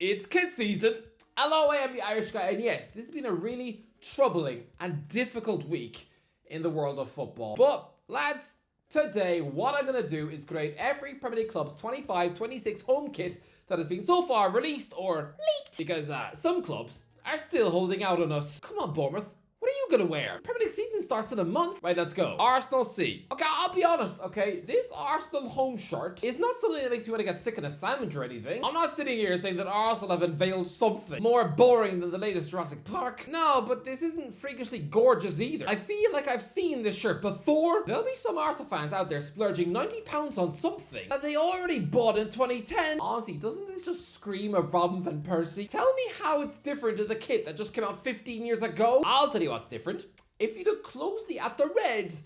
It's kid season. Hello, I am the Irish guy, and yes, this has been a really troubling and difficult week in the world of football. But, lads, today what I'm going to do is grade every Premier League club's 25-26 home kit that has been so far released or leaked. Because some clubs are still holding out on us. Come on, Bournemouth. What are you going to wear? Premier League season starts in a month. Right, let's go. Arsenal C. Okay, I'll be honest, okay? This Arsenal home shirt is not something that makes me want to get sick in a sandwich or anything. I'm not sitting here saying that Arsenal have unveiled something more boring than the latest Jurassic Park. No, but this isn't freakishly gorgeous either. I feel like I've seen this shirt before. There'll be some Arsenal fans out there splurging £90 on something that they already bought in 2010. Honestly, doesn't this just scream of Robin van Persie? Tell me how it's different to the kit that just came out 15 years ago. I'll tell you what's different. If you look closely at the reds,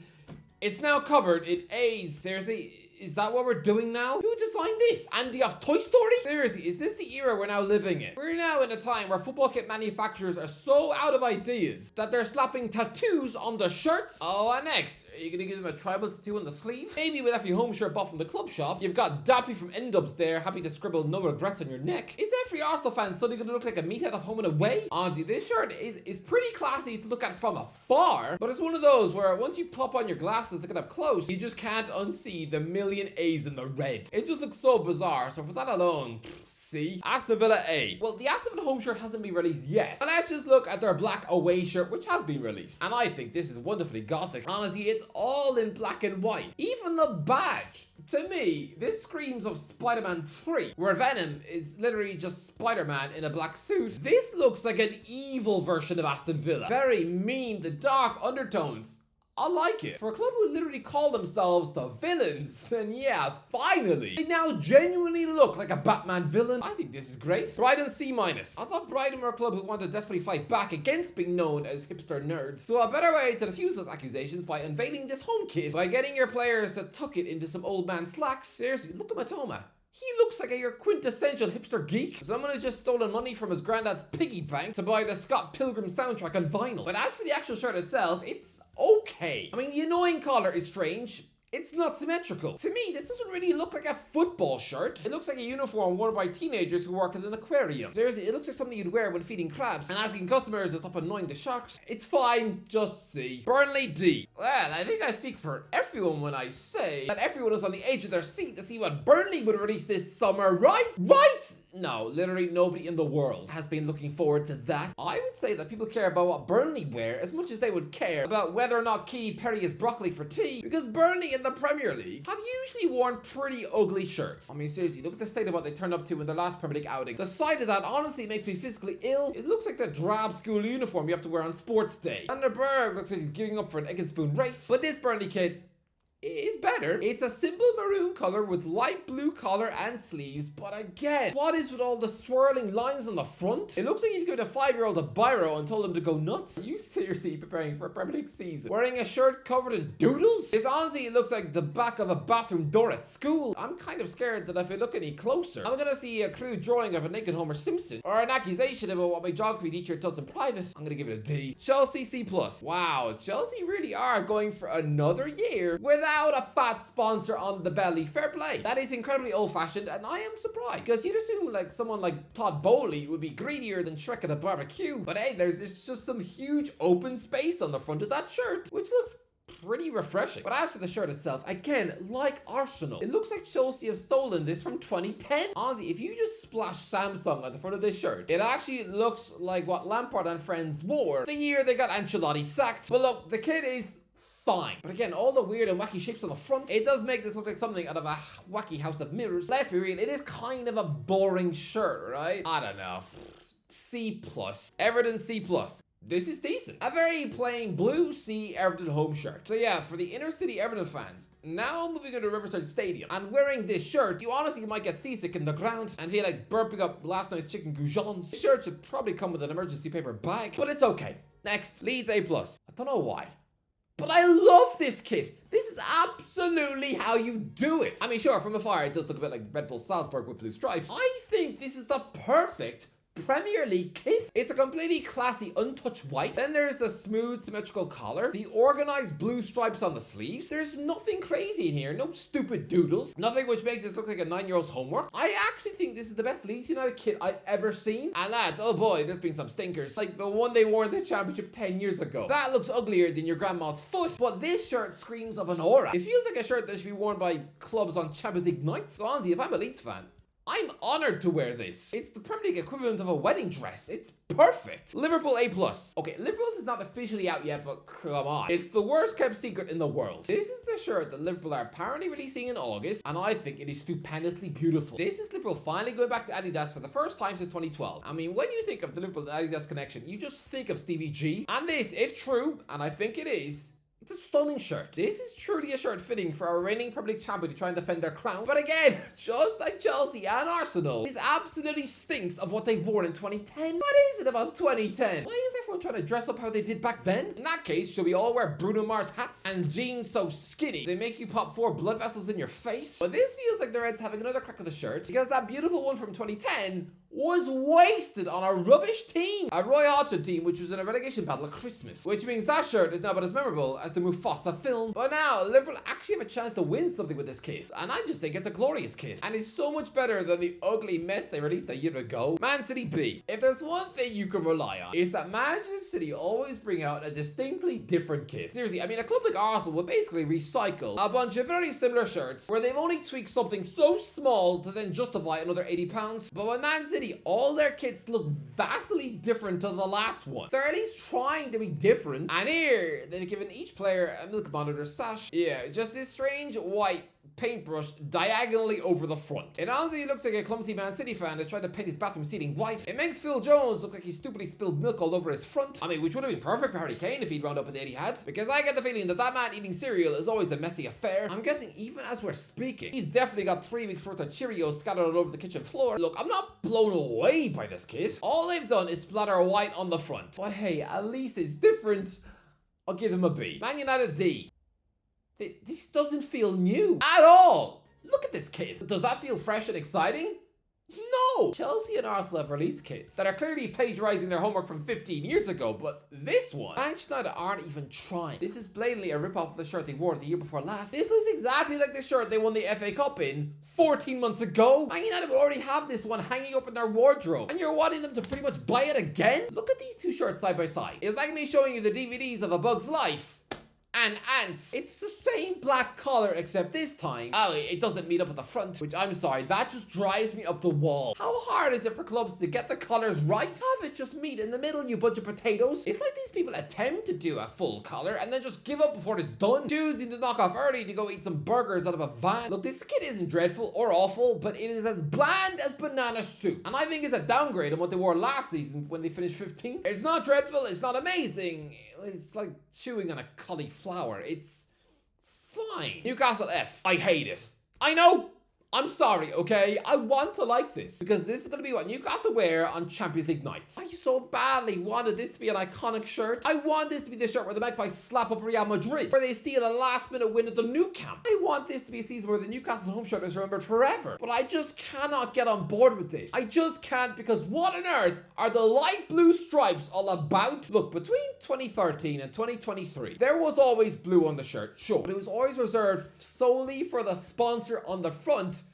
it's now covered in A's. Seriously, is that what we're doing now? Who designed this? Andy off Toy Story? Seriously, is this the era we're now living in? We're now in a time where football kit manufacturers are so out of ideas that they're slapping tattoos on the shirts. Oh, and next, are you gonna give them a tribal tattoo on the sleeve? Maybe with every home shirt bought from the club shop. You've got Dappy from N-Dubs there, happy to scribble no regrets on your neck. Is every Arsenal fan suddenly gonna look like a meathead of home and away? Honestly, this shirt is pretty classy to look at from afar, but it's one of those where once you pop on your glasses to get up close, you just can't unsee the million A's in the red. It just looks so bizarre, so for that alone, C. Aston Villa A. Well, the Aston Villa home shirt hasn't been released yet, but let's just look at their black away shirt, which has been released. And I think this is wonderfully gothic. Honestly, it's all in black and white. Even the badge. To me, this screams of Spider-Man 3, where Venom is literally just Spider-Man in a black suit. This looks like an evil version of Aston Villa. Very mean, the dark undertones. I like it. For a club who literally call themselves the villains, then yeah, finally. They now genuinely look like a Batman villain. I think this is great. Brighton C-. I thought Brighton were a club who wanted to desperately fight back against being known as hipster nerds. So a better way to defuse those accusations by unveiling this home kit, by getting your players to tuck it into some old man slacks. Seriously, look at Matoma. He looks like your quintessential hipster geek. Someone who's just stolen money from his granddad's piggy bank to buy the Scott Pilgrim soundtrack on vinyl. But as for the actual shirt itself, it's okay. I mean, the annoying collar is strange. It's not symmetrical. To me, this doesn't really look like a football shirt. It looks like a uniform worn by teenagers who work at an aquarium. Seriously, it looks like something you'd wear when feeding crabs and asking customers to stop annoying the sharks. It's fine, just C. Burnley D. Well, I think I speak for everyone when I say that everyone is on the edge of their seat to see what Burnley would release this summer, right? Right? No, literally nobody in the world has been looking forward to that. I would say that people care about what Burnley wear as much as they would care about whether or not Keane Perry is broccoli for tea, because Burnley in the Premier League have usually worn pretty ugly shirts. I mean, seriously, look at the state of what they turned up to in their last Premier League outing. The sight of that honestly makes me physically ill. It looks like the drab school uniform you have to wear on sports day. Vanderberg looks like he's giving up for an egg and spoon race. But this Burnley kid is better. It's a simple maroon color with light blue collar and sleeves, but again, what is with all the swirling lines on the front? It looks like you've given a 5-year-old a biro and told him to go nuts. Are you seriously preparing for a Premier League season wearing a shirt covered in doodles? This honestly looks like the back of a bathroom door at school. I'm kind of scared that if I look any closer, I'm gonna see a crude drawing of a naked Homer Simpson or an accusation about what my geography teacher does in private. I'm gonna give it a D. Chelsea C+. Wow, Chelsea really are going for another year without a fat sponsor on the belly. Fair play. That is incredibly old-fashioned, and I am surprised, because you'd assume like someone like Todd Bowley would be greedier than Shrek at a barbecue. But hey, there's just some huge open space on the front of that shirt, which looks pretty refreshing. But as for the shirt itself, again, like Arsenal, it looks like Chelsea have stolen this from 2010. Honestly, if you just splash Samsung at the front of this shirt, it actually looks like what Lampard and friends wore the year they got Ancelotti sacked. But look, the kid is fine. But again, all the weird and wacky shapes on the front, it does make this look like something out of a wacky house of mirrors. Let's be real, it is kind of a boring shirt, right? I don't know. C+. Everton C+. This is decent. A very plain blue C Everton home shirt. So yeah, for the inner city Everton fans, now moving into Riverside Stadium and wearing this shirt, you honestly might get seasick in the ground and feel like burping up last night's chicken goujons. This shirt should probably come with an emergency paper bag, but it's okay. Next, Leeds A+. I don't know why, but I love this kit. This is absolutely how you do it. I mean, sure, from afar, it does look a bit like Red Bull Salzburg with blue stripes. I think this is the perfect Premier League kit. It's a completely classy, untouched white. Then there's the smooth, symmetrical collar, the organized blue stripes on the sleeves. There's nothing crazy in here, no stupid doodles, nothing which makes this look like a 9-year-old's homework. I actually think this is the best Leeds United kit I've ever seen. And lads, oh boy, there's been some stinkers, like the one they wore in the championship 10 years ago. That looks uglier than your grandma's foot, but this shirt screams of an aura. It feels like a shirt that should be worn by clubs on Champions League nights. So honestly, if I'm a Leeds fan, I'm honored to wear this. It's the Premier League equivalent of a wedding dress. It's perfect. Liverpool A+. Okay, Liverpool's is not officially out yet, but come on. It's the worst kept secret in the world. This is the shirt that Liverpool are apparently releasing in August, and I think it is stupendously beautiful. This is Liverpool finally going back to Adidas for the first time since 2012. I mean, when you think of the Liverpool and Adidas connection, you just think of Stevie G. And this, if true, and I think it is, it's a stunning shirt. This is truly a shirt fitting for a reigning Premier League champion to try and defend their crown. But again, just like Chelsea and Arsenal, this absolutely stinks of what they wore in 2010. What is it about 2010? Why is everyone trying to dress up how they did back then? In that case, should we all wear Bruno Mars hats and jeans so skinny they make you pop 4 blood vessels in your face? But this feels like the Reds having another crack at the shirt, because that beautiful one from 2010 was wasted on a rubbish team. A Roy Hodgson team which was in a relegation battle at Christmas. Which means that shirt is now about as memorable as the Mufasa film. But now, Liverpool actually have a chance to win something with this kit. And I just think it's a glorious kit. And it's so much better than the ugly mess they released a year ago. Man City B. If there's one thing you can rely on, it's that Manchester City always bring out a distinctly different kit. Seriously, I mean, a club like Arsenal would basically recycle a bunch of very similar shirts where they've only tweaked something so small to then justify another £80. But when Man City, all their kits look vastly different to the last one. They're at least trying to be different. And here, they've given each player a milk monitor sash. Yeah, just this strange white paintbrush diagonally over the front. It honestly looks like a clumsy Man City fan is trying to paint his bathroom ceiling white. It makes Phil Jones look like he stupidly spilled milk all over his front. I mean, which would have been perfect for Harry Kane if he'd wound up in the age he had. Because I get the feeling that man eating cereal is always a messy affair. I'm guessing even as we're speaking, he's definitely got 3 weeks worth of Cheerios scattered all over the kitchen floor. Look, I'm not blown away by this kit. All they've done is splatter white on the front. But hey, at least it's different. I'll give them a B. Man United D. This doesn't feel new at all. Look at this kit. Does that feel fresh and exciting? No! Chelsea and Arsenal have released kits that are clearly plagiarizing their homework from 15 years ago, but this one, Manchester United aren't even trying. This is blatantly a rip-off of the shirt they wore the year before last. This looks exactly like the shirt they won the FA Cup in 14 months ago. Man United would already have this one hanging up in their wardrobe, and you're wanting them to pretty much buy it again? Look at these two shirts side by side. It's like me showing you the DVDs of A Bug's Life and Ants. It's the same black collar, except this time, it doesn't meet up at the front, which I'm sorry, that just drives me up the wall. How hard is it for clubs to get the colors right? Have it just meet in the middle, you bunch of potatoes. It's like these people attempt to do a full collar and then just give up before it's done, choosing to knock off early to go eat some burgers out of a van. Look, this kit isn't dreadful or awful, but it is as bland as banana soup. And I think it's a downgrade on what they wore last season when they finished 15th. It's not dreadful, it's not amazing. It's like chewing on a cauliflower. It's fine. Newcastle F. I hate it. I know. I'm sorry, okay? I want to like this because this is going to be what Newcastle wear on Champions League nights. I so badly wanted this to be an iconic shirt. I want this to be the shirt where the Magpies slap up Real Madrid, where they steal a last-minute win at the Nou Camp. I want this to be a season where the Newcastle home shirt is remembered forever. But I just cannot get on board with this. I just can't, because what on earth are the light blue stripes all about? Look, between 2013 and 2023, there was always blue on the shirt, sure, but it was always reserved solely for the sponsor on the front,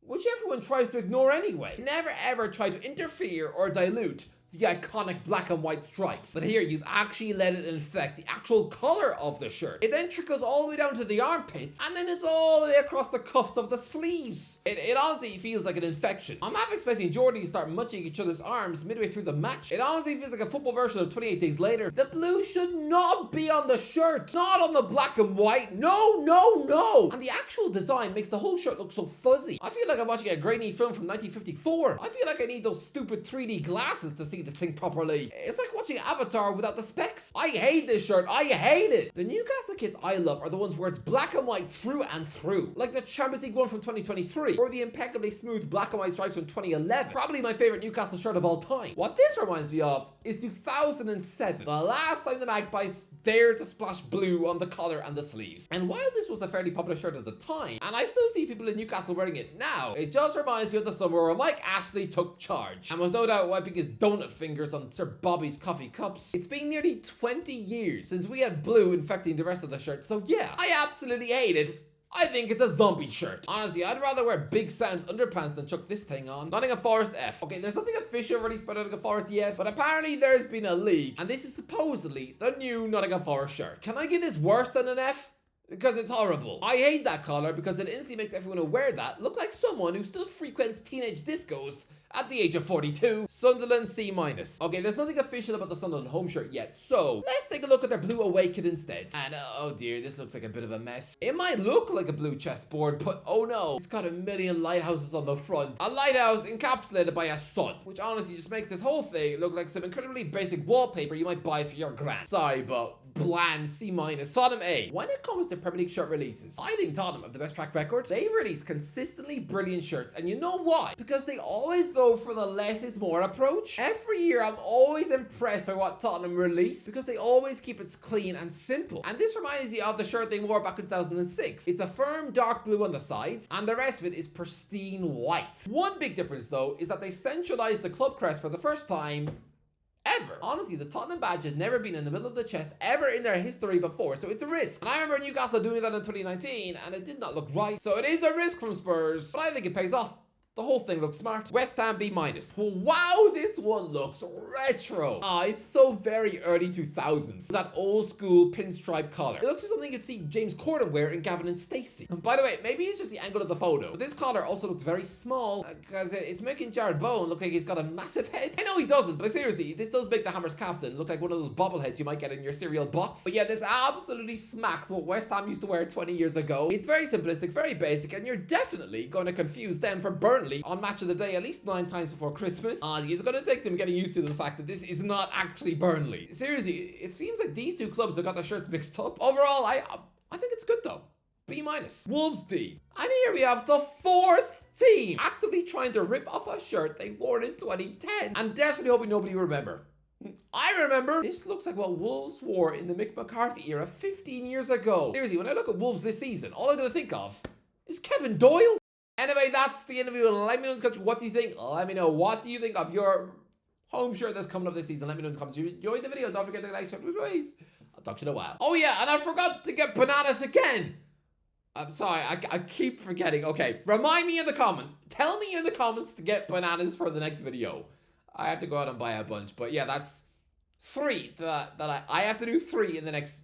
which everyone tries to ignore anyway. Never ever try to interfere or dilute the iconic black and white stripes. But here, you've actually let it infect the actual color of the shirt. It then trickles all the way down to the armpits, and then it's all the way across the cuffs of the sleeves. It honestly feels like an infection. I'm half expecting Jordy to start munching each other's arms midway through the match. It honestly feels like a football version of 28 Days Later. The blue should not be on the shirt, not on the black and white. No, no, no. And the actual design makes the whole shirt look so fuzzy. I feel like I'm watching a grainy film from 1954. I feel like I need those stupid 3D glasses to see see this thing properly. It's like watching Avatar without the specs. I hate this shirt. I hate it. The Newcastle kits I love are the ones where it's black and white through and through. Like the Champions League one from 2023 or the impeccably smooth black and white stripes from 2011. Probably my favorite Newcastle shirt of all time. What this reminds me of is 2007. The last time the Magpies dared to splash blue on the collar and the sleeves. And while this was a fairly popular shirt at the time, and I still see people in Newcastle wearing it now, it just reminds me of the summer where Mike Ashley took charge and was no doubt wiping his donut fingers on Sir Bobby's coffee cups. It's been nearly 20 years since we had blue infecting the rest of the shirt, so yeah, I absolutely hate it. I think it's a zombie shirt. Honestly, I'd rather wear Big Sam's underpants than chuck this thing on. Nottingham Forest F. Okay, there's nothing official released by Nottingham Forest yet, but apparently there's been a leak, and this is supposedly the new Nottingham Forest shirt. Can I give this worse than an F? Because it's horrible. I hate that collar because it instantly makes everyone who wear that look like someone who still frequents teenage discos at the age of 42. Sunderland C-. Okay, there's nothing official about the Sunderland home shirt yet, so let's take a look at their blue away kit instead. And oh dear, this looks like a bit of a mess. It might look like a blue chessboard, but oh no, it's got a million lighthouses on the front. A lighthouse encapsulated by a sun, which honestly just makes this whole thing look like some incredibly basic wallpaper you might buy for your gran. Sorry, but bland C-. Tottenham A. When it comes to Premier League shirt releases, I think Tottenham have the best track record. They release consistently brilliant shirts, and you know why? Because they always go for the less is more approach. Every year I'm always impressed by what Tottenham release because they always keep it clean and simple. And this reminds me of the shirt they wore back in 2006. It's a firm dark blue on the sides and the rest of it is pristine white. One big difference though is that they've centralized the club crest for the first time ever. Honestly, the Tottenham badge has never been in the middle of the chest ever in their history before, so it's a risk. And I remember Newcastle doing that in 2019 and it did not look right. So it is a risk from Spurs, but I think it pays off. The whole thing looks smart. West Ham B-. Oh, wow, this one looks retro. It's so very early 2000s. That old school pinstripe collar. It looks like something you'd see James Corden wear in Gavin and Stacey. And by the way, maybe it's just the angle of the photo, but this collar also looks very small because it's making Jared Bowen look like he's got a massive head. I know he doesn't, but seriously, this does make the Hammers captain look like one of those bobbleheads you might get in your cereal box. But yeah, this absolutely smacks what West Ham used to wear 20 years ago. It's very simplistic, very basic, and you're definitely going to confuse them for Burnley on Match of the Day at least 9 times before Christmas. It's going to take them getting used to the fact that this is not actually Burnley. Seriously, it seems like these two clubs have got their shirts mixed up. Overall, I think it's good though. B-. Wolves D. And here we have the fourth team actively trying to rip off a shirt they wore in 2010 and desperately hoping nobody will remember. I remember. This looks like what Wolves wore in the Mick McCarthy era 15 years ago. Seriously, when I look at Wolves this season, all I'm going to think of is Kevin Doyle. Anyway, that's the interview. Let me know in the comments what do you think. Let me know what do you think of your home shirt that's coming up this season. Let me know in the comments. If you enjoyed the video, don't forget to like, share, please. I'll talk to you in a while. Oh yeah, and I forgot to get bananas again. I'm sorry, I keep forgetting. Okay, remind me in the comments. Tell me in the comments to get bananas for the next video. I have to go out and buy a bunch. But yeah, that's 3 that I have to do 3 in the next...